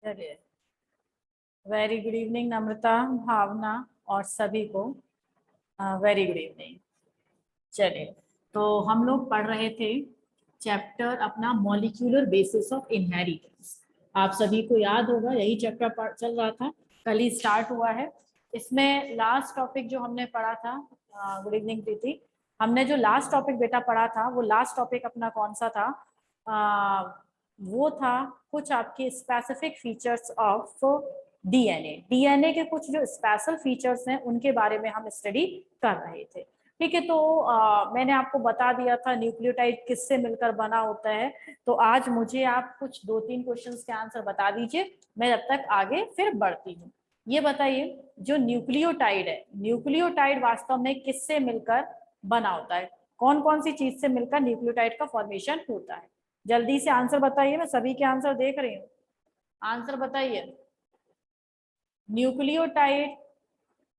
चलिए, very good evening नम्रता, भावना और सभी को वेरी गुड इवनिंग। चलिए, तो हम लोग पढ़ रहे थे चैप्टर अपना मॉलिक्यूलर बेसिस ऑफ इनहेरिटेंस। आप सभी को याद होगा यही चैप्टर चल रहा था, कल ही स्टार्ट हुआ है। इसमें लास्ट टॉपिक जो हमने पढ़ा था, गुड इवनिंग प्रीति, हमने जो लास्ट टॉपिक बेटा पढ़ा था वो लास्ट टॉपिक अपना कौन सा था? वो था कुछ आपके specific features of DNA. DNA के कुछ जो स्पेशल फीचर्स हैं उनके बारे में हम स्टडी कर रहे थे। ठीक है, तो मैंने आपको बता दिया था न्यूक्लियोटाइड किससे मिलकर बना होता है। तो आज मुझे आप कुछ 2-3 क्वेश्चंस के आंसर बता दीजिए, मैं जब तक आगे फिर बढ़ती हूँ। ये बताइए, जो न्यूक्लियोटाइड है, न्यूक्लियोटाइड वास्तव में किससे मिलकर बना होता है? कौन कौन सी चीज से मिलकर न्यूक्लियोटाइड का फॉर्मेशन होता है? जल्दी से आंसर बताइए, मैं सभी के आंसर देख रही हूँ। आंसर बताइए, न्यूक्लियोटाइड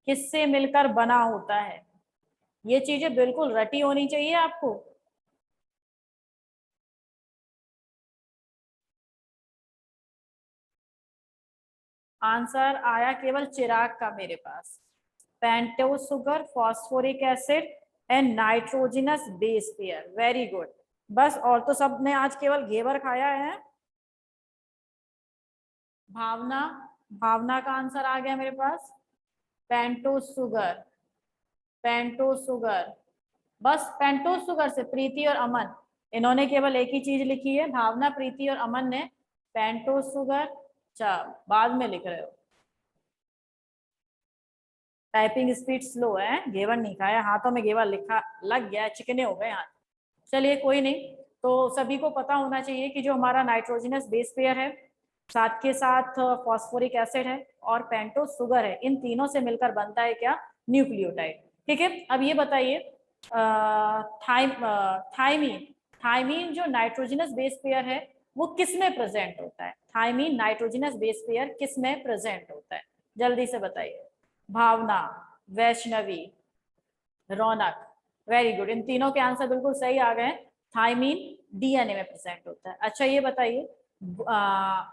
किससे मिलकर बना होता है? ये चीजें बिल्कुल रटी होनी चाहिए आपको। आंसर आया केवल चिराग का मेरे पास, pentose sugar, phosphoric acid and nitrogenous base pair. Very good. बस, और तो सब ने आज केवल घेवर खाया है। भावना, भावना का आंसर आ गया मेरे पास, पेंटोज सुगर, पेंटोज सुगर। बस पेंटोज सुगर से प्रीति और अमन, इन्होंने केवल एक ही चीज लिखी है। भावना, प्रीति और अमन ने पेंटोज सुगर, अच्छा बाद में लिख रहे हो, टाइपिंग स्पीड स्लो है, घेवर नहीं खाया, हाथों में घेवर लिखा लग गया, चिकने हो गए हाथ। चलिए कोई नहीं, तो सभी को पता होना चाहिए कि जो हमारा नाइट्रोजनस बेस पेयर है, साथ के साथ फॉस्फोरिक एसिड है और पेंटोज सुगर है, इन तीनों से मिलकर बनता है क्या? न्यूक्लियोटाइड। ठीक है, अब ये बताइए, थाइमीन, थाइमीन जो नाइट्रोजनस बेस पेयर है वो किस में प्रेजेंट होता है? थाइमीन नाइट्रोजनस बेस पेयर किस में प्रेजेंट होता है? जल्दी से बताइए। भावना, वैष्णवी, रौनक, वेरी गुड। इन तीनों के आंसर बिल्कुल सही आ गए। थाइमीन डीएनए में प्रेजेंट होता है। अच्छा ये बताइए,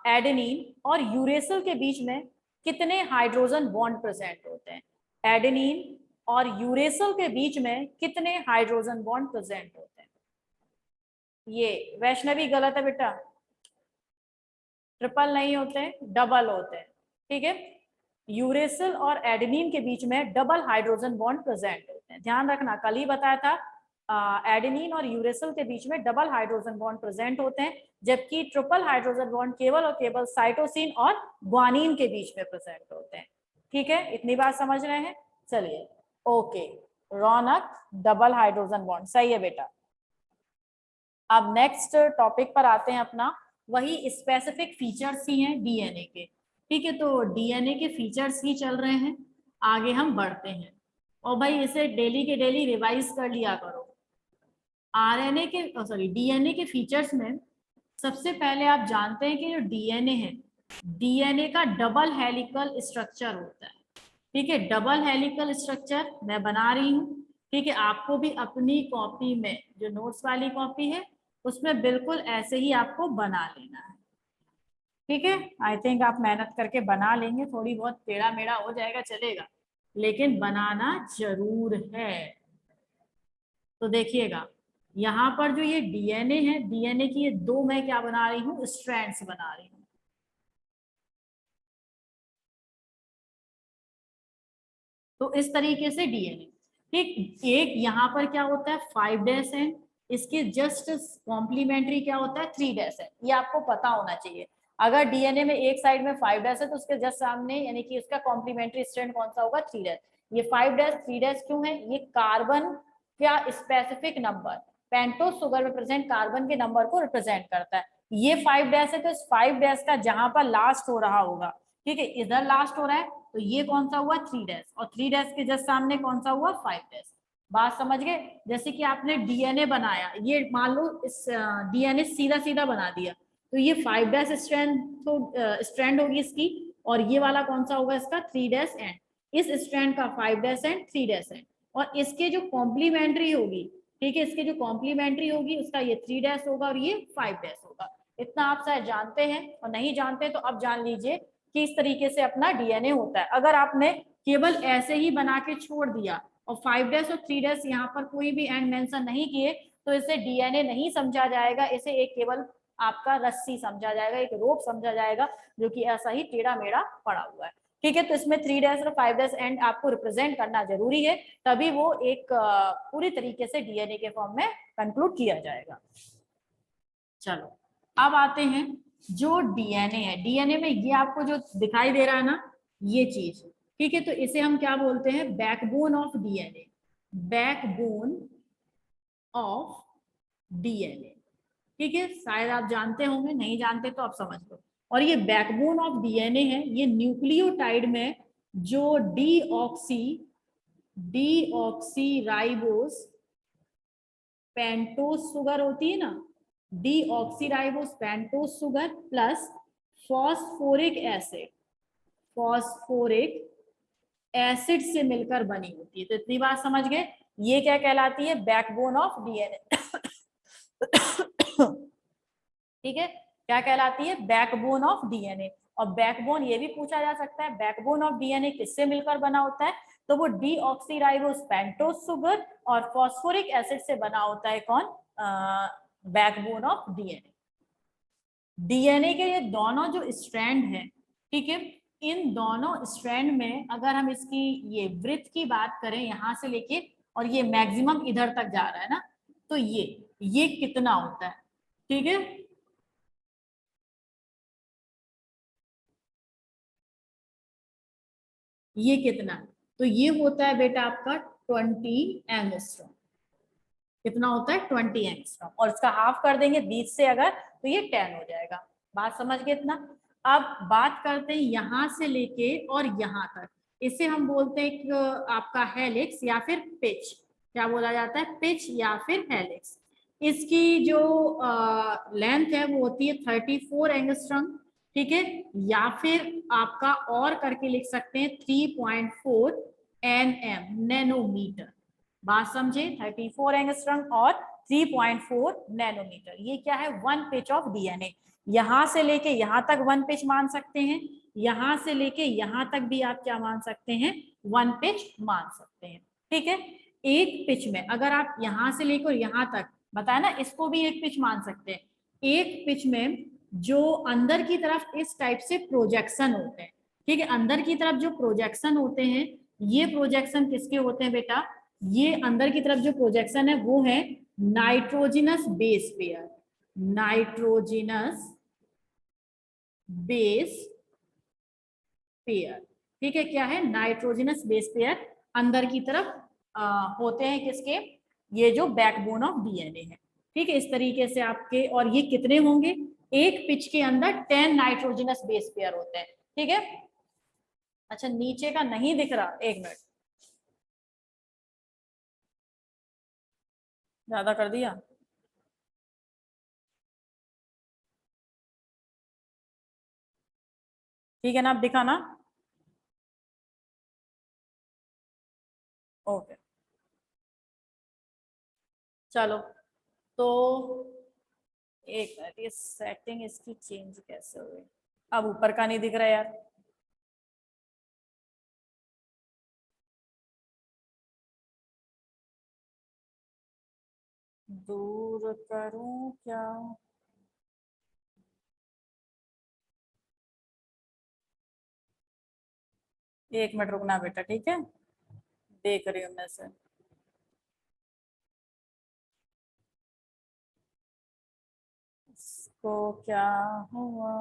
एडेनिन और यूरेसिल के बीच में कितने हाइड्रोजन बॉन्ड प्रेजेंट होते हैं? एडेनिन और यूरेसिल के बीच में कितने हाइड्रोजन बॉन्ड प्रेजेंट होते हैं? ये वैष्णवी गलत है बेटा, ट्रिपल नहीं होते, डबल होते हैं। ठीक है, यूरेसिल और एडेनिन के बीच में डबल हाइड्रोजन बॉन्ड प्रेजेंट होते हैं। ध्यान रखना, कल ही बताया था एडेनिन और यूरेसिल के बीच में डबल हाइड्रोजन बॉन्ड प्रेजेंट होते हैं, जबकि ट्रिपल हाइड्रोजन बॉन्ड केवल और केवल साइटोसिन और ग्वानिन के बीच में प्रेजेंट होते हैं। ठीक है, इतनी बात समझ रहे हैं? चलिए, ओके, रौनक डबल हाइड्रोजन बॉन्ड सही है बेटा। अब नेक्स्ट टॉपिक पर आते हैं अपना, वही स्पेसिफिक फीचर्स ही हैं डीएनए के। ठीक है, तो डीएनए के फीचर्स ही चल रहे हैं, आगे हम बढ़ते हैं। और भाई इसे डेली के डेली रिवाइज कर लिया करो। आरएनए के सॉरी डीएनए के फीचर्स में सबसे पहले आप जानते हैं कि जो डीएनए है, डीएनए का डबल हेलिकल स्ट्रक्चर होता है। ठीक है, डबल हेलिकल स्ट्रक्चर मैं बना रही हूँ। ठीक है, आपको भी अपनी कॉपी में, जो नोट्स वाली कॉपी है उसमें बिल्कुल ऐसे ही आपको बना लेना है। ठीक है, आई थिंक आप मेहनत करके बना लेंगे, थोड़ी बहुत टेढ़ा मेढ़ा हो जाएगा चलेगा, लेकिन बनाना जरूर है। तो देखिएगा, यहाँ पर जो ये डीएनए है, डीएनए की ये दो मैं क्या बना रही हूँ? स्ट्रैंड्स बना रही हूँ। तो इस तरीके से डीएनए, ठीक, एक यहाँ पर क्या होता है 5' है, इसके जस्ट कॉम्प्लीमेंट्री क्या होता है 3' है। ये आपको पता होना चाहिए। अगर डीएनए में एक साइड में 5' है तो उसके जस्ट सामने यानी कि उसका कॉम्प्लीमेंट्री स्ट्रैंड कौन सा होगा? 3'। ये 5' 3' क्यों है? ये कार्बन क्या स्पेसिफिक नंबर, पेंटोज शुगर में प्रेजेंट कार्बन के नंबर को रिप्रेजेंट करता है। ये 5' है तो इस 5' का जहां पर लास्ट हो रहा होगा, ठीक है, इधर लास्ट हो रहा है, तो ये कौन सा हुआ? 3' और 3' के जस्ट सामने कौन सा हुआ? 5'। बात समझ गए? जैसे कि आपने डीएनए बनाया, ये मान लो इस डीएनए सीधा सीधा बना दिया, तो ये 5' स्ट्रैंड होगी इसकी, और ये वाला कौन सा होगा? इसका 3' एंड। इस स्ट्रैंड का 5' एंड 3' एंड, और इसके जो कॉम्प्लीमेंट्री होगी, ठीक है, इसके जो कॉम्प्लीमेंट्री होगी उसका ये 3' होगा और ये 5' होगा। इतना आप शायद जानते हैं, और नहीं जानते तो अब जान लीजिए कि इस तरीके से अपना डीएनए होता है। अगर आपने केवल ऐसे ही बना के छोड़ दिया और 5' और 3' यहाँ पर कोई भी एंड मेंशन नहीं किए तो इसे डीएनए नहीं समझा जाएगा, इसे एक केवल आपका रस्सी समझा जाएगा, एक रोप समझा जाएगा जो कि ऐसा ही टेढ़ा मेढ़ा पड़ा हुआ है। ठीक है, तो इसमें 3' और 5' एंड आपको रिप्रेजेंट करना जरूरी है, तभी वो एक पूरी तरीके से डीएनए के फॉर्म में कंक्लूड किया जाएगा। चलो अब आते हैं जो डीएनए है, डीएनए में ये आपको जो दिखाई दे रहा है ना ये चीज, ठीक है, तो इसे हम क्या बोलते हैं, backbone of DNA, backbone of DNA. ठीक है, शायद आप जानते होंगे, नहीं जानते तो आप समझ लो। और ये बैकबोन ऑफ डीएनए है, ये न्यूक्लियोटाइड में जो डीऑक्सी राइबोस पेंटोज शुगर होती है ना, deoxyribose pentose sugar plus phosphoric acid से मिलकर बनी होती है। तो इतनी बात समझ गए, ये क्या कहलाती है, बैकबोन ऑफ डीएनए। ठीक है, क्या कहलाती है, बैकबोन ऑफ डीएनए। और बैकबोन ये भी पूछा जा सकता है, बैकबोन ऑफ डीएनए किससे मिलकर बना होता है, तो वो डीऑक्सीराइबोस पेंटोज शुगर और फॉस्फोरिक एसिड से बना होता है। कौन, बैकबोन ऑफ डीएनए। डीएनए के ये दोनों जो स्ट्रैंड है, ठीक है, इन दोनों स्ट्रैंड में अगर हम इसकी ये ब्रेथ की बात करें यहां से लेके, और ये मैक्सिमम इधर तक जा रहा है ना, तो ये कितना होता है, ठीक है, ये कितना, तो ये होता है बेटा आपका 20 एंगस्ट्रॉम। कितना होता है, 20 एंगस्ट्रॉम, और इसका हाफ कर देंगे 20 से अगर, तो ये 10 हो जाएगा। बात समझ गए इतना। अब बात करते हैं यहां से लेके और यहां तक, इसे हम बोलते हैं कि आपका हेलिक्स या फिर पिच, क्या बोला जाता है, पिच या फिर हेलिक्स। इसकी जो लेंथ है वो होती है 34 एंगस्ट्रॉम, ठीक है, या फिर आपका और करके लिख सकते हैं 3.4 nm, नैनोमीटर। बात समझे, 34 एंगस्ट्रॉम और 3.4 नैनोमीटर, ये क्या है, वन पिच ऑफ डीएनए। यहां से लेके यहां तक वन पिच मान सकते हैं, यहां से लेके यहां तक भी आप क्या मान सकते हैं, वन पिच मान सकते हैं। ठीक है, एक पिच में अगर आप यहां से लेकर यहां तक बताया ना, इसको भी एक पिच मान सकते हैं। एक पिच में जो अंदर की तरफ इस टाइप से प्रोजेक्शन होते हैं, ठीक है, अंदर की तरफ जो प्रोजेक्शन होते हैं, ये प्रोजेक्शन किसके होते हैं बेटा, ये अंदर की तरफ जो प्रोजेक्शन है वो है nitrogenous base pair, nitrogenous base pair. ठीक है, क्या है, नाइट्रोजिनस बेस पेयर अंदर की तरफ होते हैं किसके, ये जो बैकबोन ऑफ डीएनए है। ठीक है, इस तरीके से आपके, और ये कितने होंगे, एक पिच के अंदर 10 नाइट्रोजिनस बेस पेयर होते हैं। ठीक है, अच्छा नीचे का नहीं दिख रहा, एक मिनट, ज्यादा कर दिया, ठीक है ना, अब दिखाना, ओके, चलो, तो एक मिनट, ये सेटिंग इसकी चेंज कैसे हुई, अब ऊपर का नहीं दिख रहा यार, दूर करूं क्या, एक मिनट रुकना बेटा, ठीक है, देख रही हूँ मैं से, इसको क्या हुआ,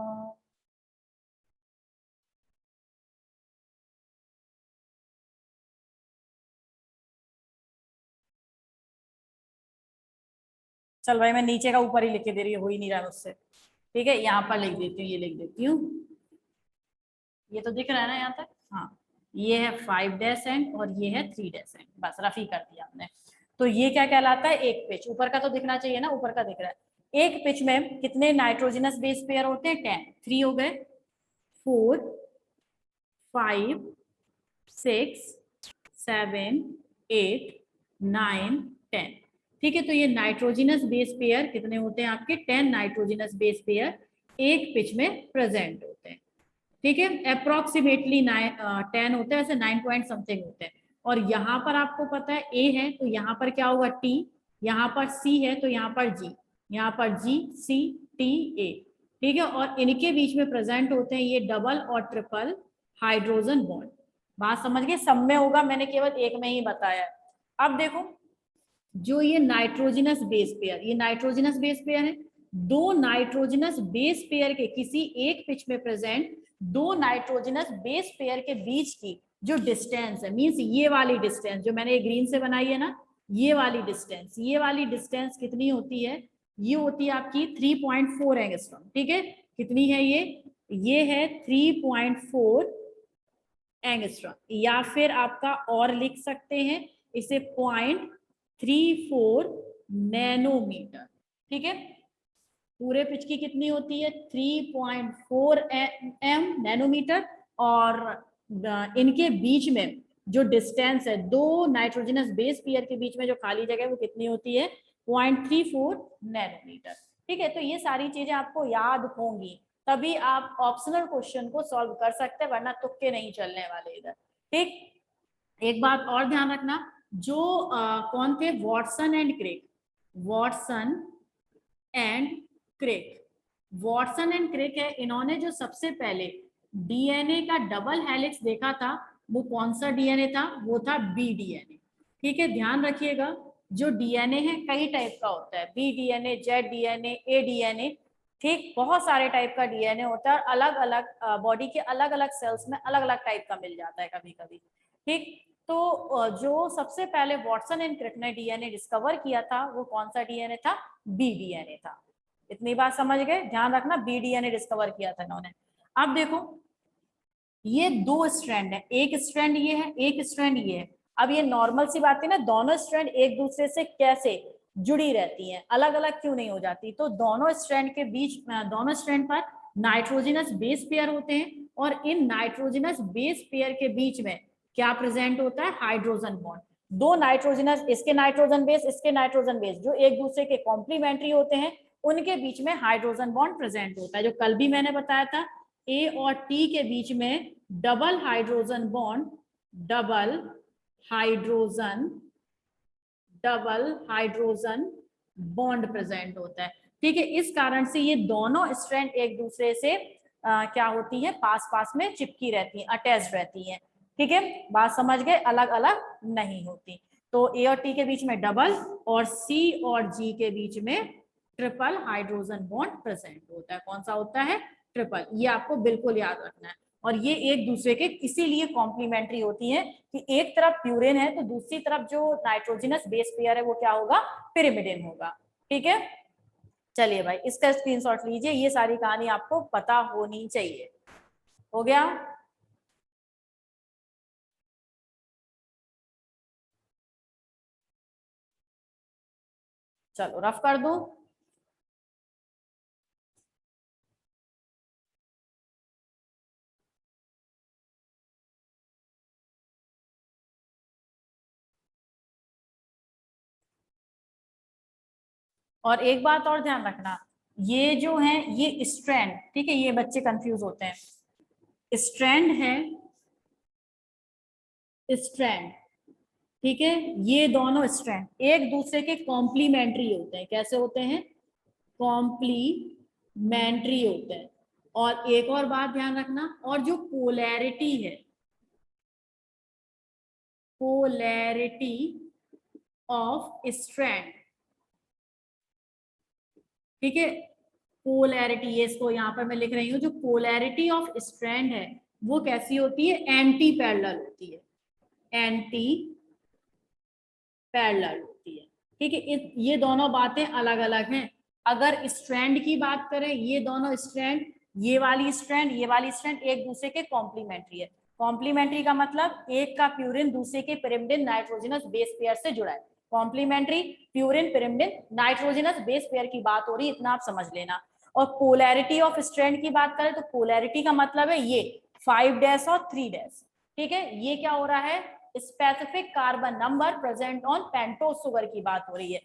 चल भाई मैं नीचे का ऊपर ही लिख के दे रही हूँ, हो ही नहीं रहा मुझसे, ठीक है, यहाँ पर लिख देती हूँ, ये लिख देती हूँ, ये तो दिख रहा है ना यहाँ तक, हाँ, ये है 5' एंड और ये है 3' एंड, बस रफी कर दिया हमने। तो ये क्या कहलाता है, एक पिच, ऊपर का तो दिखना चाहिए ना, ऊपर का दिख रहा है। एक पिच में कितने नाइट्रोजनस बेस पेयर होते हैं, 10, 3 हो गए, 4, 5, 6, 7, 8, 9, 10, ठीक है, तो ये नाइट्रोजिनस बेस पेयर कितने होते हैं आपके 10 नाइट्रोजिनस बेस पेयर एक पिच में प्रेजेंट होते हैं। ठीक है, अप्रोक्सीमेटली 10 होते हैं, ऐसे 9 पॉइंट समथिंग होते हैं। और यहाँ पर आपको पता है ए है तो यहाँ पर क्या होगा टी, यहाँ पर सी है तो यहाँ पर जी, यहाँ पर जी सी टी ए। ठीक है, और इनके बीच में प्रेजेंट होते हैं ये डबल और ट्रिपल हाइड्रोजन बॉन्ड। बात समझ गए, सब में होगा, मैंने केवल एक में ही बताया। अब देखो जो ये नाइट्रोजिनस बेस पेयर, ये नाइट्रोजिनस बेस पेयर है, दो नाइट्रोजिनस बेस पेयर के किसी एक पिच में प्रेजेंट दो नाइट्रोजिनस बेस पेयर के बीच की जो डिस्टेंस है, मींस ये वाली डिस्टेंस जो मैंने ग्रीन से बनाई है ना, ये वाली डिस्टेंस कितनी होती है, ये होती है आपकी 3.4 एंगस्ट्रॉम। ठीक है, कितनी है ये है 3.4 एंगस्ट्रॉम, या फिर आपका और लिख सकते हैं इसे 0.34 नैनोमीटर। ठीक है, पूरे पिच की कितनी होती है 3.4 नैनोमीटर, और इनके बीच में जो डिस्टेंस है दो नाइट्रोजनस बेस पेयर के बीच में जो खाली जगह है वो कितनी होती है 0.34 नैनोमीटर। ठीक है, तो ये सारी चीजें आपको याद होंगी, तभी आप ऑप्शनल क्वेश्चन को सॉल्व कर सकते हैं, वरना तुक्के नहीं चलने वाले इधर। ठीक, एक बात और ध्यान रखना, जो कौन थे Watson and Crick, Watson and Crick, Watson and Crick है, इन्होंने जो सबसे पहले डीएनए का डबल हेलिक्स देखा था वो कौन सा डीएनए था, वो था बी डीएनए। ठीक है, ध्यान रखिएगा जो डीएनए है कई टाइप का होता है, बी डीएनए, जेड डीएनए, ए डीएनए। ठीक, बहुत सारे टाइप का डीएनए होता है और अलग अलग बॉडी के अलग अलग सेल्स में अलग अलग टाइप का मिल जाता है कभी कभी। ठीक, तो जो सबसे पहले वॉटसन एंड क्रिक ने डीएनए डिस्कवर किया था वो कौन सा डीएनए था, बी डीएनए था। इतनी बात समझ गए, ध्यान रखना बी डीएनए डिस्कवर किया था इन्होंने। अब देखो ये दो स्ट्रैंड है, एक स्ट्रैंड ये है, एक स्ट्रैंड ये है। अब ये नॉर्मल सी बात है ना, दोनों स्ट्रैंड एक दूसरे से कैसे जुड़ी रहती हैं, अलग अलग क्यों नहीं हो जाती, तो दोनों स्ट्रैंड के बीच, दोनों स्ट्रैंड पर नाइट्रोजनस बेस पेयर होते हैं, और इन नाइट्रोजनस बेस पेयर के बीच में क्या प्रेजेंट होता है, हाइड्रोजन बॉन्ड। दो नाइट्रोजनस, इसके नाइट्रोजन बेस, इसके नाइट्रोजन बेस, जो एक दूसरे के कॉम्प्लीमेंट्री होते हैं, उनके बीच में हाइड्रोजन बॉन्ड प्रेजेंट होता है, जो कल भी मैंने बताया था। ए और टी के बीच में double hydrogen bond, double hydrogen bond present होता है। ठीक है, इस कारण से ये दोनों स्ट्रैंड एक दूसरे से क्या होती है, पास पास में चिपकी रहती हैं, अटैच रहती हैं। ठीक है, बात समझ गए, अलग अलग नहीं होती। तो ए और टी के बीच में डबल और सी और जी के बीच में ट्रिपल हाइड्रोजन बॉन्ड प्रेजेंट होता है। कौन सा होता है, ट्रिपल, ये आपको बिल्कुल याद रखना है। और ये एक दूसरे के इसीलिए कॉम्प्लीमेंट्री होती है कि एक तरफ प्यूरिन है तो दूसरी तरफ जो नाइट्रोजनस बेस पेयर है वो क्या होगा, पिरिमिडिन होगा। ठीक है, चलिए भाई इसका स्क्रीनशॉट लीजिए, ये सारी कहानी आपको पता होनी चाहिए। हो गया, चलो रफ कर दूं। और एक बात और ध्यान रखना, ये जो है ये स्ट्रैंड, ठीक है, ये बच्चे कंफ्यूज होते हैं, स्ट्रैंड है, स्ट्रैंड, ठीक है, ये दोनों स्ट्रैंड एक दूसरे के कॉम्प्लीमेंट्री होते हैं। कैसे होते हैं, कॉम्प्लीमेंट्री होते हैं। और एक और बात ध्यान रखना, और जो पोलैरिटी है, पोलैरिटी ऑफ स्ट्रैंड, ठीक है, पोलैरिटी, ये इसको यहां पर मैं लिख रही हूं, जो पोलैरिटी ऑफ स्ट्रैंड है वो कैसी होती है, एंटी पैरेलल होती है, एंटी पैरेलल होती है। ठीक है, ये दोनों बातें अलग अलग हैं। अगर स्ट्रैंड की बात करें, ये दोनों स्ट्रैंड, ये वाली स्ट्रैंड, ये वाली स्ट्रैंड एक दूसरे के कॉम्प्लीमेंट्री है। कॉम्प्लीमेंट्री का मतलब एक का प्यूरिन दूसरे के पिरिमिडिन नाइट्रोजनस बेस पेयर से जुड़ा है। Complementary purine pyrimidine nitrogenous base pair की बात हो रही है, इतना आप समझ लेना। और पोलैरिटी ऑफ स्ट्रैंड की बात करें तो पोलैरिटी का मतलब है ये 5 डैश और 3 डैश। ठीक है, ये क्या हो रहा है, specific carbon number present on pentose sugar की बात हो रही है।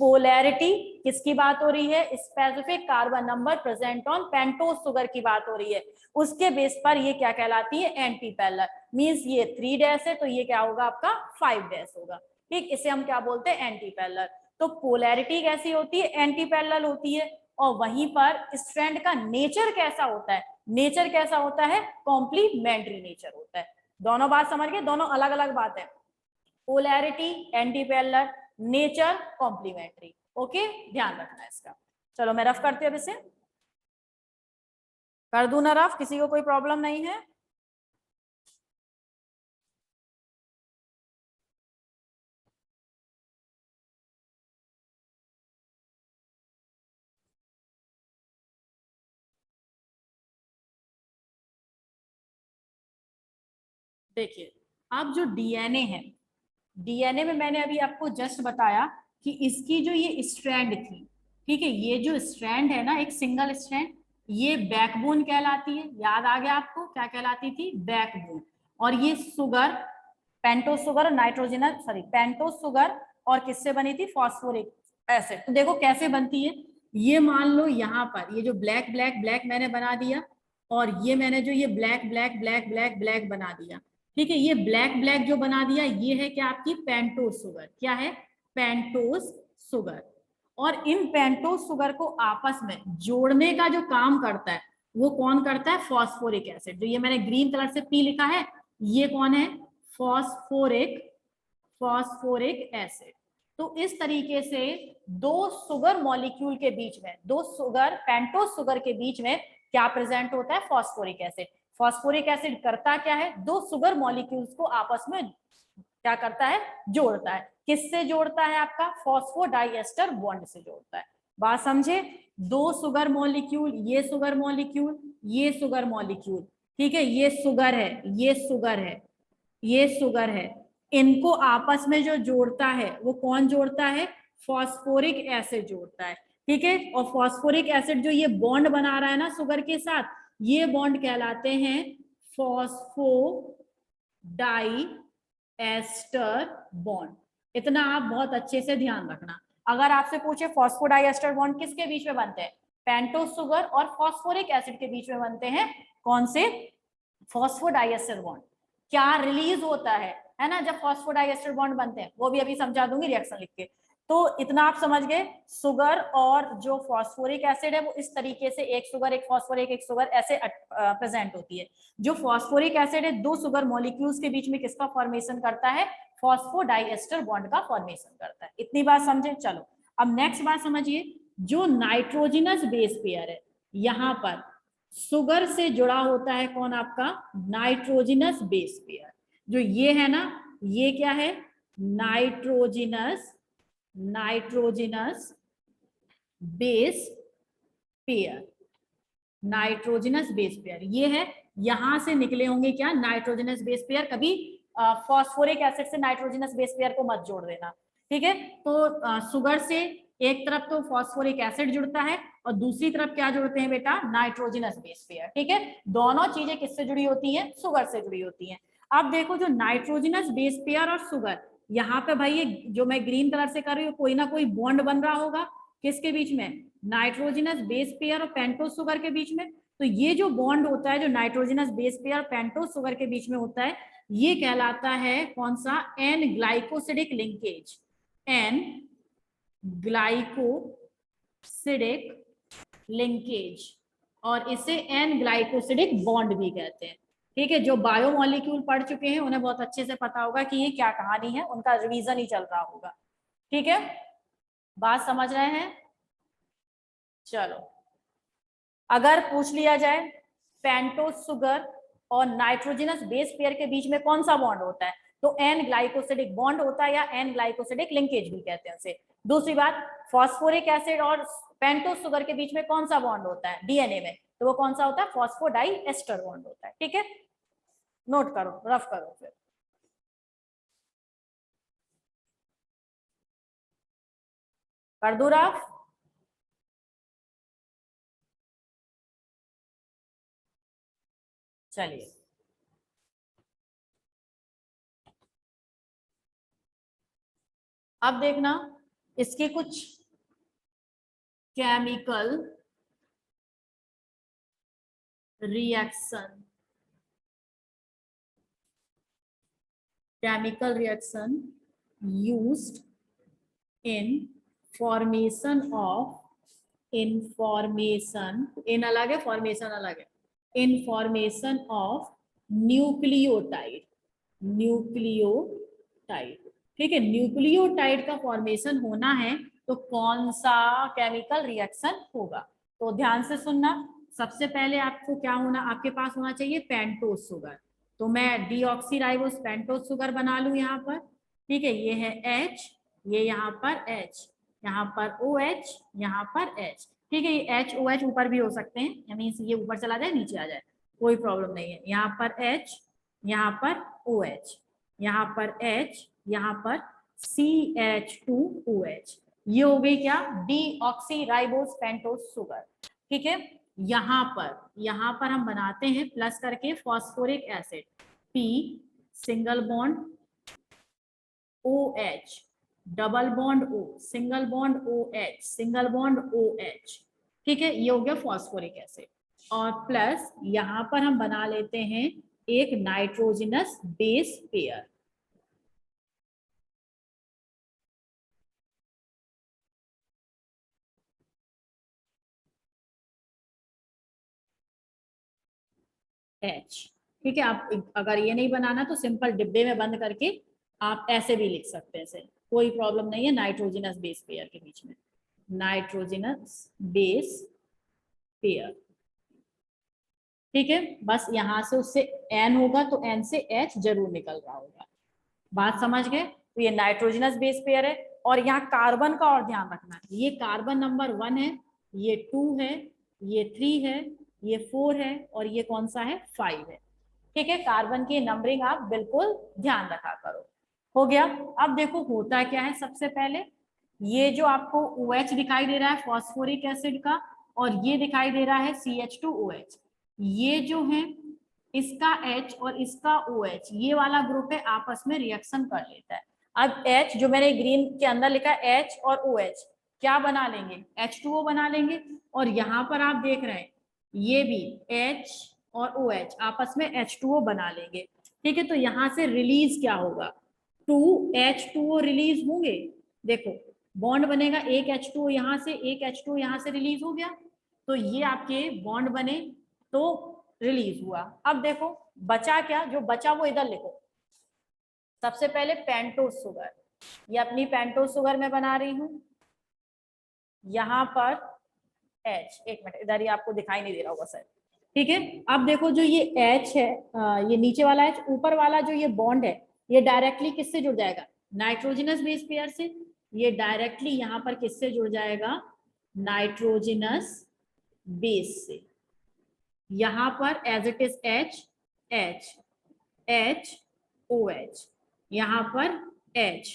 पोलैरिटी किसकी बात हो रही है, specific carbon number present on pentose sugar की बात हो रही है, उसके बेस पर ये क्या कहलाती है, एंटी पैरेलल। मींस ये 3 डैश है तो ये क्या होगा आपका 5 डैश होगा, ठीक, इसे हम क्या बोलते हैं, एंटी पैरेलल। तो पोलैरिटी कैसी होती है, एंटी पैरेलल होती है। और वहीं पर स्ट्रैंड का नेचर कैसा होता है, नेचर कैसा होता है, कॉम्प्लीमेंट्री नेचर होता है। दोनों बात समझ गए, दोनों अलग अलग बात है, polarity anti parallel, nature complementary. Okay, ध्यान रखना इसका। चलो मैं रफ करती हूँ, अब इसे कर दूं ना रफ, किसी को कोई प्रॉब्लम नहीं है। देखिए, अब जो डीएनए है, डीएनए में मैंने अभी आपको जस्ट बताया कि इसकी जो ये स्ट्रैंड थी, ठीक है, ये जो स्ट्रैंड है ना, एक सिंगल स्ट्रैंड, ये बैकबोन कहलाती है। याद आ गया आपको, क्या कहलाती थी, बैकबोन। और ये शुगर, पेंटोज शुगर और नाइट्रोजनस, सॉरी पेंटोज शुगर और किससे बनी थी, फॉस्फोरिक एसिड। तो देखो कैसे बनती है, ये मान लो यहाँ पर ये जो ब्लैक ब्लैक ब्लैक मैंने बना दिया, और ये मैंने जो ये black black black black black बना दिया, ठीक है, ये ब्लैक ब्लैक जो बना दिया ये है क्या, आपकी पेंटोज शुगर। क्या है, पेंटोज शुगर। और इन पेंटोज शुगर को आपस में जोड़ने का जो काम करता है वो कौन करता है, फॉस्फोरिक एसिड। जो ये मैंने ग्रीन कलर से पी लिखा है, ये कौन है, फॉस्फोरिक, फॉस्फोरिक एसिड। तो इस तरीके से दो शुगर मॉलिक्यूल के बीच में, दो शुगर, पेंटोज शुगर के बीच में क्या प्रेजेंट होता है, फॉस्फोरिक एसिड। फॉस्फोरिक एसिड करता क्या है, दो शुगर मॉलिक्यूल्स को आपस में क्या करता है, जोड़ता है। किससे जोड़ता है, आपका फॉस्फोडाइएस्टर बॉन्ड से जोड़ता है। बात समझे, दो शुगर मॉलिक्यूल, ये शुगर मॉलिक्यूल, ये शुगर मॉलिक्यूल, ठीक है, ये शुगर है, ये शुगर है, ये शुगर है, इनको आपस में जो जोड़ता है वो कौन जोड़ता है, फॉस्फोरिक एसिड जोड़ता है, ठीक है। और फॉस्फोरिक एसिड जो ये बॉन्ड बना रहा है ना शुगर के साथ, ये बॉन्ड कहलाते हैं फॉस्फोडाई एस्टर बॉन्ड। इतना आप बहुत अच्छे से ध्यान रखना। अगर आपसे पूछे फॉस्फोडाइएस्टर बॉन्ड किसके बीच में बनते हैं, पेंटोज शुगर और फॉस्फोरिक एसिड के बीच में बनते हैं, कौन से, फॉस्फोडाइएस्टर बॉन्ड। क्या रिलीज होता है ना, जब फॉस्फोडाइएस्टर बॉन्ड बनते हैं, वो भी अभी समझा दूंगी रिएक्शन लिख के। तो इतना आप समझ गए, शुगर और जो फॉस्फोरिक एसिड है वो इस तरीके से, एक शुगर एक फॉस्फोरिक एक शुगर ऐसे प्रेजेंट होती है। जो फॉस्फोरिक एसिड है दो शुगर मॉलिक्यूल्स के बीच में किसका फॉर्मेशन करता है, फॉस्फोडाइएस्टर बॉन्ड का फॉर्मेशन करता है। इतनी बात समझे। चलो अब नेक्स्ट बात समझिए, जो नाइट्रोजनस बेस पेयर है, यहां पर शुगर से जुड़ा होता है कौन, आपका नाइट्रोजनस बेस पेयर। जो ये है ना, ये क्या है, nitrogenous, nitrogenous base pair, nitrogenous base pair ये है। यहां से निकले होंगे क्या, नाइट्रोजनस बेस पेयर। कभी फॉस्फोरिक एसिड से नाइट्रोजनस बेस पेयर को मत जोड़ देना, ठीक है। तो शुगर से एक तरफ तो फॉस्फोरिक एसिड जुड़ता है और दूसरी तरफ क्या जोड़ते हैं बेटा, नाइट्रोजनस बेस पेयर, ठीक है। दोनों चीजें किससे जुड़ी होती हैं, शुगर से जुड़ी होती हैं। अब देखो जो नाइट्रोजनस बेस पेयर और शुगर, यहाँ पे भाई ये जो मैं ग्रीन कलर से कर रही हूँ, कोई ना कोई बॉन्ड बन रहा होगा, किसके बीच में, नाइट्रोजनस बेस पेयर और पेंटोज शुगर के बीच में। तो ये जो बॉन्ड होता है जो nitrogenous base pair pentose sugar के बीच में होता है, ये कहलाता है कौन सा, N glycosidic linkage, N glycosidic linkage, और इसे एन ग्लाइकोसिडिक बॉन्ड भी कहते हैं, ठीक है। जो बायोमोलिक्यूल पढ़ चुके हैं उन्हें बहुत अच्छे से पता होगा कि ये क्या कहानी है, उनका रिवीजन ही चल रहा होगा, ठीक है। बात समझ रहे हैं। चलो अगर पूछ लिया जाए पेंटोज शुगर और नाइट्रोजनस बेस पेयर के बीच में कौन सा बॉन्ड होता है, तो एन ग्लाइकोसिडिक बॉन्ड होता है, या एन ग्लाइकोसिडिक लिंकेज भी कहते हैं उसे। दूसरी बात, फॉस्फोरिक एसिड और पेंटोज शुगर के बीच में कौन सा बॉन्ड होता है डीएनए में, तो वो कौन सा होता है, फॉस्फोडाई एस्टर बॉन्ड होता है, ठीक है। नोट करो, रफ करो फिर। कर दो रफ। चलिए अब देखना, इसके कुछ chemical reaction used in formation of in अलग है, फॉर्मेशन अलग है, in formation of न्यूक्लियोटाइड। ठीक है, न्यूक्लियोटाइड का फॉर्मेशन होना है तो कौन सा केमिकल रिएक्शन होगा? तो ध्यान से सुनना। सबसे पहले आपको क्या होना, आपके पास होना चाहिए पेंटोस शुगर। तो मैं डीऑक्सीराइबोस पेंटोस शुगर बना लूं यहाँ पर। ठीक है, ये है H, ये यहाँ पर H, यहाँ पर OH, यहाँ पर H। ठीक है, ये HOH ऊपर भी हो सकते हैं, मीन्स ये ऊपर चला जाए नीचे आ जाए, कोई प्रॉब्लम नहीं है। यहाँ पर H, यहाँ पर OH, यहाँ पर H, यहाँ पर CH2OH। ये हो गई क्या, डीऑक्सीराइबोस पेंटोस शुगर। ठीक है, यहाँ पर हम बनाते हैं प्लस करके phosphoric acid, P single bond OH, double bond O, single bond OH, single bond OH। ठीक है, ये हो गया फॉस्फोरिक एसिड। और प्लस यहाँ पर हम बना लेते हैं एक नाइट्रोजनस बेस पेयर। H। ठीक है, आप अगर ये नहीं बनाना तो सिंपल डिब्बे में बंद करके आप ऐसे भी लिख सकते हैं, ऐसे कोई प्रॉब्लम नहीं है। नाइट्रोजनस बेस पेयर के बीच में, नाइट्रोजनस बेस पेयर। ठीक है, बस यहां से उससे N होगा तो N से H जरूर निकल रहा होगा। बात समझ गए? तो ये नाइट्रोजनस बेस पेयर है। और यहाँ कार्बन का और ध्यान रखना है, ये कार्बन नंबर 1 है, ये 2 है, ये 3 है, ये 4 है, और ये कौन सा है, 5 है। ठीक है, कार्बन की नंबरिंग आप बिल्कुल ध्यान रखा करो। हो गया। अब देखो होता क्या है, सबसे पहले ये जो आपको OH दिखाई दे रहा है फॉस्फोरिक एसिड का, और ये दिखाई दे रहा है CH2OH, ये जो है इसका H और इसका OH, ये वाला ग्रुप है, आपस में रिएक्शन कर लेता है। अब H जो मैंने ग्रीन के अंदर लिखा है, H और OH क्या बना लेंगे, H2O बना लेंगे। और यहाँ पर आप देख रहे हैं ये भी H और OH आपस में H2O बना लेंगे। ठीक है, तो यहाँ से रिलीज क्या होगा, 2H2O रिलीज होंगे। देखो बॉन्ड बनेगा, एक H2O यहाँ से, एक H2O यहाँ से रिलीज हो गया, तो ये आपके बॉन्ड बने तो रिलीज हुआ। अब देखो बचा क्या, जो बचा वो इधर लिखो। सबसे पहले पेंटोस शुगर, ये अपनी पेंटोस शुगर मैं बना रही हूं। यहाँ पर H, एक मिनट, इधर ही आपको दिखाई नहीं दे रहा होगा सर। ठीक है, अब देखो जो ये H है, ये नीचे वाला H, ऊपर वाला जो ये बॉन्ड है, ये डायरेक्टली किससे जुड़ जाएगा, नाइट्रोजनस बेस पेयर से। ये डायरेक्टली यहाँ पर किससे जुड़ जाएगा, नाइट्रोजनस बेस से। यहाँ पर as it is H, OH, यहाँ पर H,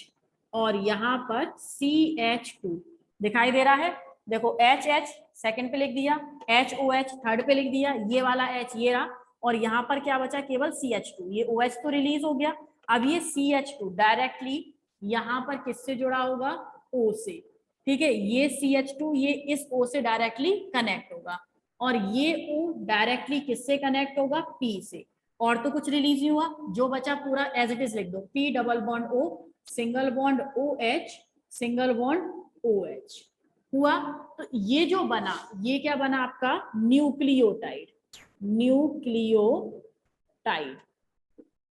और यहाँ पर CH2 दिखाई दे रहा है। देखो H सेकंड पे लिख दिया, HOH थर्ड पे लिख दिया, ये वाला H ये रहा, और यहाँ पर क्या बचा, केवल CH2। ये OH तो रिलीज हो गया, अब ये CH2 डायरेक्टली यहाँ पर किससे जुड़ा होगा, O से। ठीक है, ये CH2 ये इस O से डायरेक्टली कनेक्ट होगा, और ये O डायरेक्टली किससे कनेक्ट होगा, P से। और तो कुछ रिलीज नहीं हुआ, जो बचा पूरा एज इट इज लिख दो, P double bond O, single bond OH, single bond OH हुआ। तो ये जो बना, ये क्या बना आपका, न्यूक्लियोटाइड।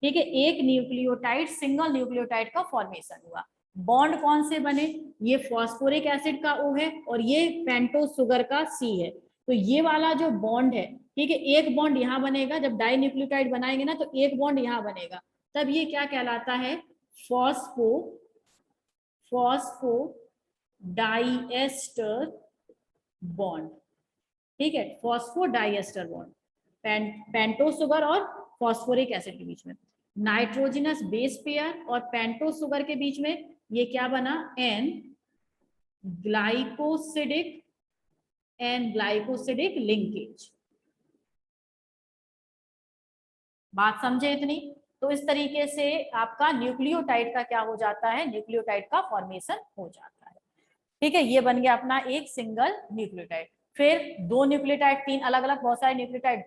ठीक है, एक न्यूक्लियोटाइड, सिंगल न्यूक्लियोटाइड का फॉर्मेशन हुआ। बॉन्ड कौन से बने, ये फॉस्फोरिक एसिड का O है, और ये पेंटोस शुगर का C है। तो ये वाला जो बॉन्ड है, ठीक है, एक बॉन्ड यहाँ बनेगा, जब डाई न्यूक्लियोटाइड बनाएंगे ना तो एक बॉन्ड यहाँ बनेगा, तब ये क्या कहलाता है, फॉस्फो डाइएस्टर बॉन्ड। ठीक है, phospho diester bond pentose sugar और फॉस्फोरिक एसिड के बीच में। नाइट्रोजनस बेस पेयर और पेंटोस शुगर के बीच में ये क्या बना, N ग्लाइकोसिडिक लिंकेज। बात समझे इतनी? तो इस तरीके से आपका न्यूक्लियोटाइड का क्या हो जाता है, न्यूक्लियोटाइड का फॉर्मेशन हो जाता है। ठीक है, ये बन गया अपना एक सिंगल न्यूक्लियोटाइड। फिर दो न्यूक्लियोटाइड, तीन अलग अलग बहुत सारे न्यूक्लियोटाइड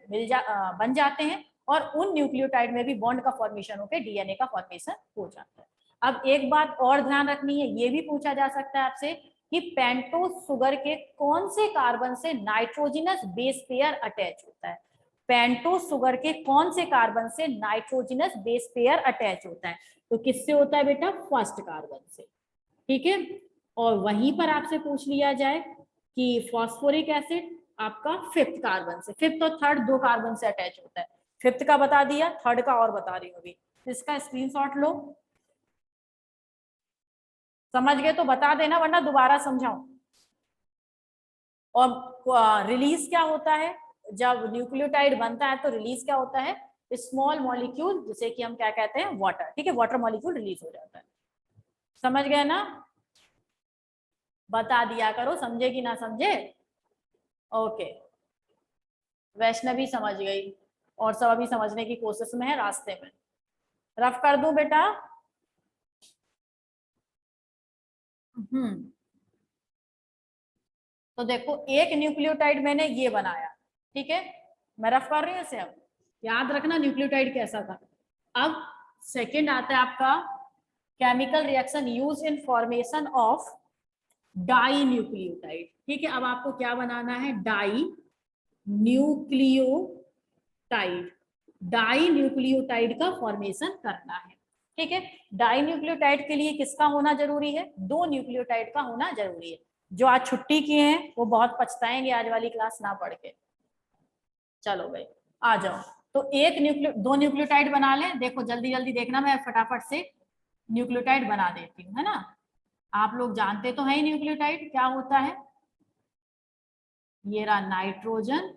बन जाते हैं और उन न्यूक्लियोटाइड में भी बॉन्ड का फॉर्मेशन होकर डीएनए का फॉर्मेशन हो जाता है। अब एक बात और ध्यान रखनी है, ये भी पूछा जा सकता है आपसे कि पेंटोज शुगर के कौन से कार्बन से नाइट्रोजनस बेस पेयर अटैच होता है। पेंटोज शुगर के कौन से कार्बन से नाइट्रोजनस बेस पेयर अटैच होता है? तो किससे होता है बेटा? फर्स्ट कार्बन से। ठीक है, और वहीं पर आपसे पूछ लिया जाए कि फॉस्फोरिक एसिड आपका फिफ्थ कार्बन से, फिफ्थ और थर्ड दो कार्बन से अटैच होता है। फिफ्थ का बता दिया, थर्ड का और बता रही हूँ अभी, तो इसका स्क्रीनशॉट लो। समझ गए तो बता देना, वरना दोबारा समझाऊं। और रिलीज क्या होता है? जब न्यूक्लियोटाइड बनता है तो रिलीज क्या होता है? स्मॉल मॉलिक्यूल, जिसे कि हम क्या कहते हैं? वाटर। ठीक है, वाटर मॉलिक्यूल रिलीज हो जाता है। समझ गए ना? बता दिया करो, समझे कि ना समझे। ओके, वैष्णवी समझ गई और सब अभी समझने की कोशिश में है, रास्ते में। रफ कर दूं बेटा? तो देखो, एक न्यूक्लियोटाइड मैंने ये बनाया, ठीक है, मैं रफ कर रही हूँ इसे। अब याद रखना न्यूक्लियोटाइड कैसा था। अब सेकंड आता है आपका chemical reaction use in formation of dinucleotide. ठीक है, अब आपको क्या बनाना है? Dinucleotide. डाई न्यूक्लियोटाइड का फॉर्मेशन करना है। ठीक है, डाई न्यूक्लियोटाइड के लिए किसका होना जरूरी है? दो न्यूक्लियोटाइड का होना जरूरी है। जो आज छुट्टी किए हैं वो बहुत पछताएंगे आज वाली क्लास ना पढ़ के। चलो भाई आ जाओ। तो दो न्यूक्लियोटाइड बना लें। देखो जल्दी जल्दी देखना, मैं फटाफट से न्यूक्लियोटाइड बना देती हूँ, है ना। आप लोग जानते तो है न्यूक्लियोटाइड क्या होता है। ये रहा नाइट्रोजन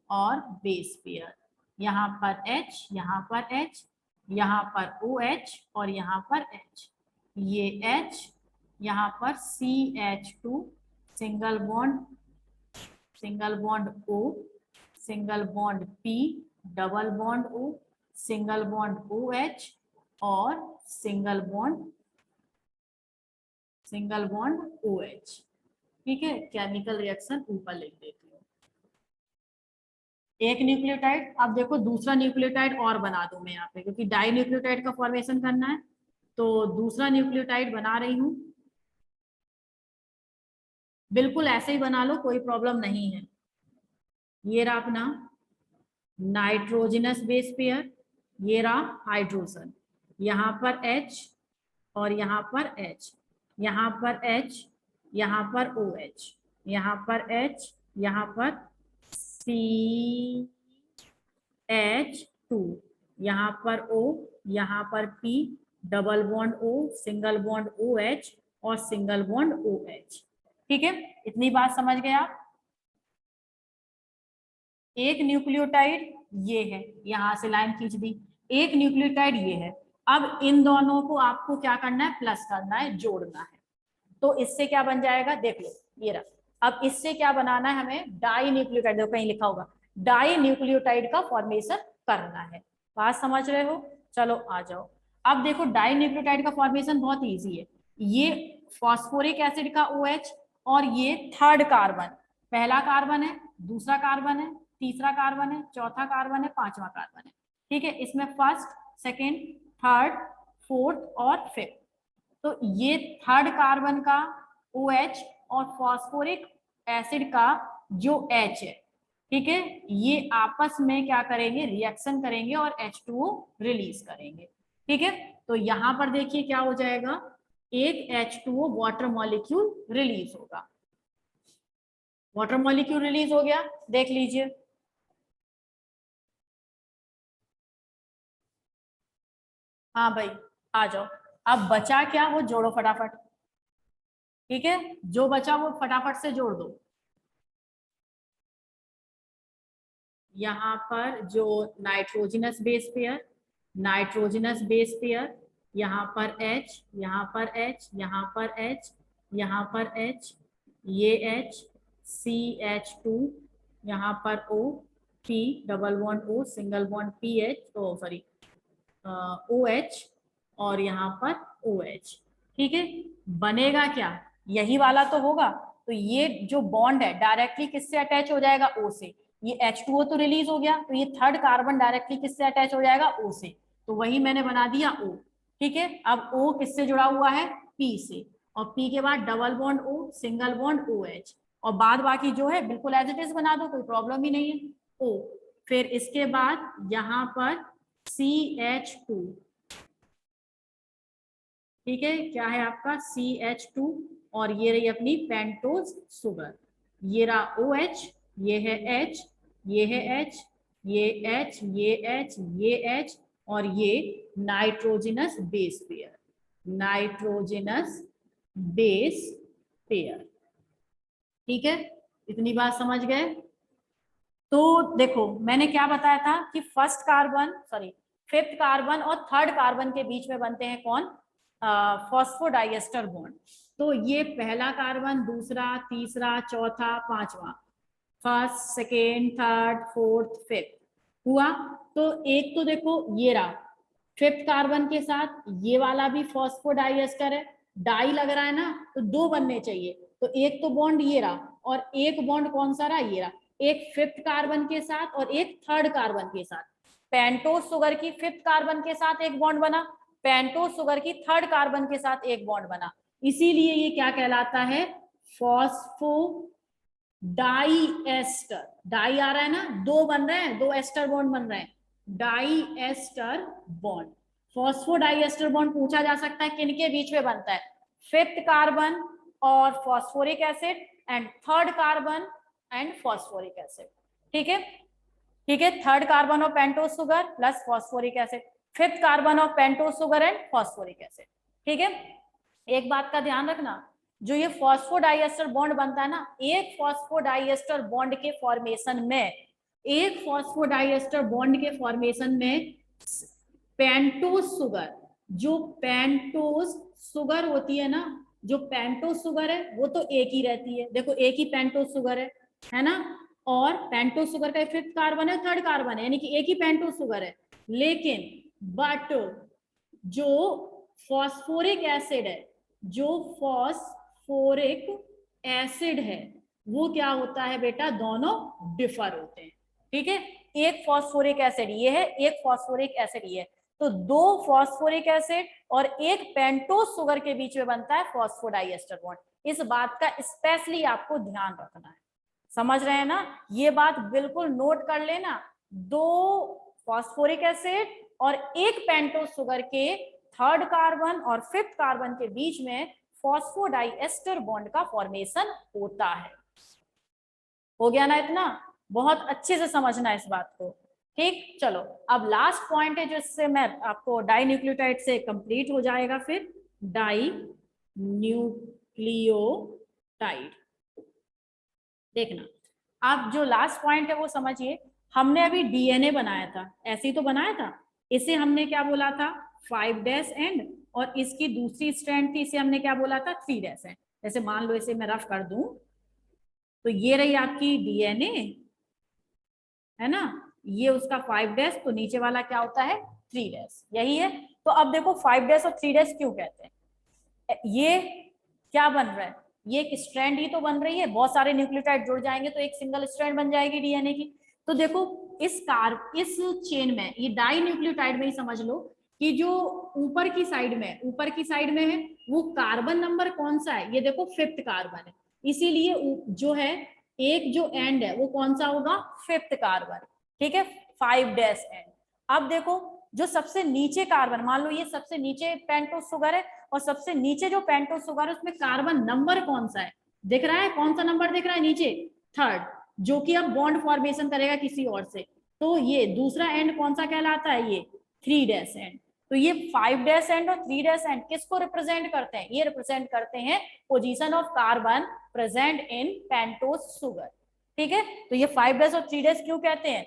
और बेस पेयर, यहाँ पर H, यहाँ पर H, यहाँ पर OH और यहाँ पर H। ये H, यहाँ पर CH2, single bond O, single bond P, double bond O, single bond OH और सिंगल बॉन्ड OH। ठीक है, केमिकल रिएक्शन ऊपर लिख देती हूँ। एक न्यूक्लियोटाइड। अब देखो दूसरा न्यूक्लियोटाइड और बना दूं मैं यहाँ पे, क्योंकि डाई न्यूक्लियोटाइड का फॉर्मेशन करना है, तो दूसरा न्यूक्लियोटाइड बना रही हूँ। बिल्कुल ऐसे ही बना लो, कोई प्रॉब्लम नहीं है। ये रहा अपना नाइट्रोजनस बेस पेयर, ये रहा हाइड्रोजन, यहाँ पर H और यहाँ पर H, यहाँ पर H, यहाँ पर OH, यहाँ पर H, यहाँ पर CH2, यहाँ पर O, यहाँ पर P, double bond O, single bond OH और सिंगल बॉन्ड OH। ठीक है, इतनी बात समझ गए आप। एक न्यूक्लियोटाइड ये है, यहां से लाइन खींच दी। एक न्यूक्लियोटाइड ये है। अब इन दोनों को आपको क्या करना है? प्लस करना है, जोड़ना है। तो इससे क्या बन जाएगा? देख लो, ये रहा। अब इससे क्या बनाना है हमें? Dinucleotide. देखो कहीं लिखा होगा, डाई न्यूक्लियोटाइड का फॉर्मेशन करना है। बात समझ रहे हो? चलो आ जाओ। अब देखो डाई न्यूक्लियोटाइड का फॉर्मेशन बहुत ईजी है। ये फॉस्फोरिक एसिड का OH और ये थर्ड कार्बन, पहला कार्बन है, दूसरा कार्बन है, तीसरा कार्बन है, चौथा कार्बन है, पांचवा कार्बन है। ठीक है, इसमें फर्स्ट, सेकेंड, थर्ड, फोर्थ और फिफ्थ। तो ये थर्ड कार्बन का OH और फॉस्फोरिक एसिड का जो H है, ठीक है, ये आपस में क्या करेंगे? रिएक्शन करेंगे और H2O रिलीज करेंगे। ठीक है, तो यहां पर देखिए क्या हो जाएगा? एक H2O वाटर मॉलिक्यूल रिलीज होगा। वाटर मॉलिक्यूल रिलीज हो गया, देख लीजिए। हाँ भाई आ जाओ। अब बचा क्या? वो जोड़ो फटाफट। ठीक है, जो बचा वो फटाफट से जोड़ दो। यहाँ पर जो nitrogenous base pair, nitrogenous base pair, यहाँ पर H, यहाँ पर H, यहाँ पर H, यहाँ पर H, ये H, CH2, यहाँ पर O, P, double bond O, single bond PH, ओ सॉरी OH और यहाँ पर OH। ठीक है, बनेगा क्या? यही वाला तो होगा। तो ये जो बॉन्ड है डायरेक्टली किससे अटैच हो जाएगा, O से। ये H2O तो रिलीज हो गया, तो ये थर्ड कार्बन डायरेक्टली किससे अटैच हो जाएगा, O से। तो वही मैंने बना दिया O। ठीक है, अब O किससे जुड़ा हुआ है, P से, और P के बाद double bond O, single bond OH, और बाद बाकी जो है बिल्कुल एज इट इज बना दो, कोई प्रॉब्लम ही नहीं है। O, फिर इसके बाद यहाँ पर CH2, ठीक है, क्या है आपका CH2, और ये रही अपनी पेंटोज शुगर, ये रहा OH, ये है H, ये है H, ये H, ये H, ये H, और ये nitrogenous base pair, nitrogenous base pair. ठीक है, इतनी बात समझ गए। तो देखो मैंने क्या बताया था कि first carbon, sorry fifth carbon और थर्ड कार्बन के बीच में बनते हैं कौन, फॉस्फोडाइएस्टर बॉन्ड। तो ये पहला कार्बन, दूसरा, तीसरा, चौथा, पांचवा, first, second, third, fourth, fifth हुआ। तो एक तो देखो ये रहा फिफ्थ कार्बन के साथ ये वाला भी फॉस्फोडाइएस्टर है, डाई लग रहा है ना, तो दो बनने चाहिए। तो एक तो बॉन्ड ये रहा, और एक बॉन्ड कौन सा रहा, ये रहा, एक फिफ्थ कार्बन के साथ और एक थर्ड कार्बन के साथ। पेंटोज शुगर की फिफ्थ कार्बन के साथ एक बॉन्ड बना, पेंटोज शुगर की थर्ड कार्बन के साथ एक बॉन्ड बना, इसीलिए ये क्या कहलाता है, फॉस्फो डाई एस्टर। डाई आ रहा है ना, दो बन रहे हैं, दो एस्टर बॉन्ड बन रहे हैं, diester bond. Phosphodiester bond पूछा जा सकता है किनके बीच में बनता है, फिफ्थ कार्बन और phosphoric acid, and third carbon and phosphoric acid. ठीक है, ठीक है, third carbon of pentose sugar plus phosphoric acid, fifth carbon of pentose sugar and phosphoric acid. ठीक है, एक बात का ध्यान रखना, जो ये फॉस्फोडाइएस्टर बॉन्ड बनता है ना, एक फॉस्फोडाइएस्टर बॉन्ड के फॉर्मेशन में, एक फॉस्फोडाइएस्टर बॉन्ड के फॉर्मेशन में पेंटोज शुगर, जो पेंटोज शुगर होती है ना, जो पेंटोज शुगर है वो तो एक ही रहती है, देखो एक ही पेंटोज शुगर है ना, और पेंटोज शुगर का फिफ्थ कार्बन है, थर्ड कार्बन है, यानी कि एक ही पेंटोज शुगर है। लेकिन बट जो फॉस्फोरिक एसिड है, जो फॉस्फोरिक एसिड है, वो क्या होता है बेटा, दोनों डिफर होते हैं। ठीक है, एक फॉस्फोरिक एसिड ये है, एक फॉस्फोरिक एसिड ये है, तो दो फॉस्फोरिक एसिड और एक पेंटोज शुगर के बीच में बनता है फॉस्फोडाइएस्टर बॉन्ड। इस बात का स्पेशली आपको ध्यान रखना है, समझ रहे हैं ना, ये बात बिल्कुल नोट कर लेना। दो फॉस्फोरिक एसिड और एक पेंटोज शुगर के थर्ड कार्बन और फिफ्थ कार्बन के बीच में फॉस्फोडाइएस्टर बॉन्ड का फॉर्मेशन होता है। हो गया ना इतना, बहुत अच्छे से समझना है इस बात को। ठीक, चलो अब लास्ट पॉइंट है जिससे मैं आपको डाई न्यूक्लियोटाइड से कंप्लीट हो जाएगा, फिर डाई न्यूक्लियोटाइड। देखना, आप जो लास्ट पॉइंट है वो समझिए। हमने अभी डीएनए बनाया था, ऐसे ही तो बनाया था, इसे हमने क्या बोला था, 5' एंड, और इसकी दूसरी स्ट्रैंड थी, इसे हमने क्या बोला था, 3' एंड। जैसे मान लो इसे मैं रफ कर दूं, तो ये रही आपकी डीएनए, है ना, ये उसका 5' तो नीचे वाला क्या होता है, 3', यही है। तो अब देखो 5' और 3' क्यों कहते हैं, ये क्या बन रहा है, ये एक स्ट्रैंड ही तो बन रही है, बहुत सारे न्यूक्लियोटाइड जुड़ जाएंगे तो एक सिंगल स्ट्रैंड बन जाएगी डीएनए की। तो देखो इस चेन में, ये डाई न्यूक्लियोटाइड में ही समझ लो कि जो ऊपर की साइड में, ऊपर की साइड में है वो कार्बन नंबर कौन सा है, ये देखो फिफ्थ कार्बन है, इसीलिए जो है एक जो एंड है वो कौन सा होगा, फिफ्थ कार्बन। ठीक है, 5' एंड। अब देखो जो सबसे नीचे कार्बन, मान लो ये सबसे नीचे पेंटोज शुगर है, और सबसे नीचे जो पेंटोज शुगर है उसमें कार्बन नंबर कौन सा है, दिख रहा है, कौन सा नंबर दिख रहा है नीचे, थर्ड, जो कि अब बॉन्ड फॉर्मेशन करेगा किसी और से। तो ये दूसरा एंड कौन सा कहलाता है, ये 3' एंड। तो ये 5' एंड और 3' एंड किसको रिप्रेजेंट करते हैं, ये रिप्रेजेंट करते हैं position of carbon present in pentose sugar. ठीक है, तो ये 5' और 3' क्यों कहते हैं,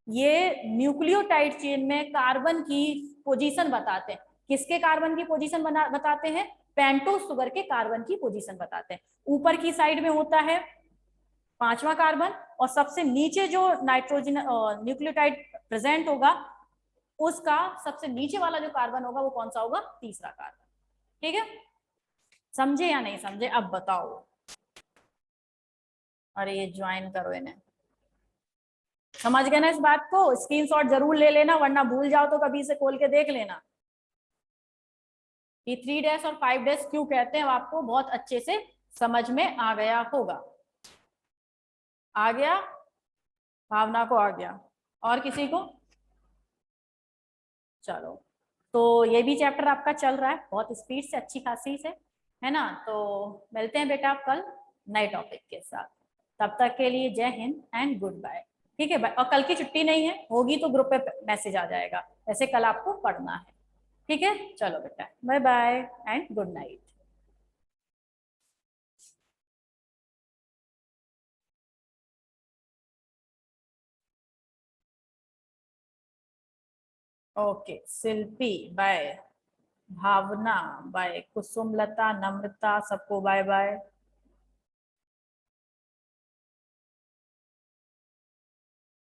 ये न्यूक्लियोटाइड चेन में कार्बन की पोजीशन बताते हैं। किसके कार्बन की पोजीशन बताते हैं, पेंटोज शुगर के कार्बन की पोजीशन बताते हैं। ऊपर की साइड में होता है पांचवा कार्बन, और सबसे नीचे जो नाइट्रोजन न्यूक्लियोटाइड प्रेजेंट होगा उसका सबसे नीचे वाला जो कार्बन होगा वो कौन सा होगा, तीसरा कार्बन। ठीक है, समझे या नहीं समझे अब बताओ। अरे ये ज्वाइन करो इन्हें। समझ गए ना इस बात को, स्क्रीनशॉट जरूर ले लेना वरना भूल जाओ तो कभी से खोल के देख लेना कि 3 और 5 क्यों कहते हैं, आपको बहुत अच्छे से समझ में आ गया होगा। आ गया, भावना को आ गया, और किसी को? चलो, तो ये भी चैप्टर आपका चल रहा है बहुत स्पीड से, अच्छी खासी से, है ना। तो मिलते हैं बेटा कल नए टॉपिक के साथ। तब तक के लिए जय हिंद एंड गुड बाय। ठीक है, और कल की छुट्टी नहीं है, होगी तो ग्रुप पे मैसेज आ जाएगा, वैसे कल आपको पढ़ना है। ठीक है, चलो बेटा, bye bye and good night. Okay, Shilpi bye, Bhavna bye, Kusumlata, Namrata, सबको बाय बाय।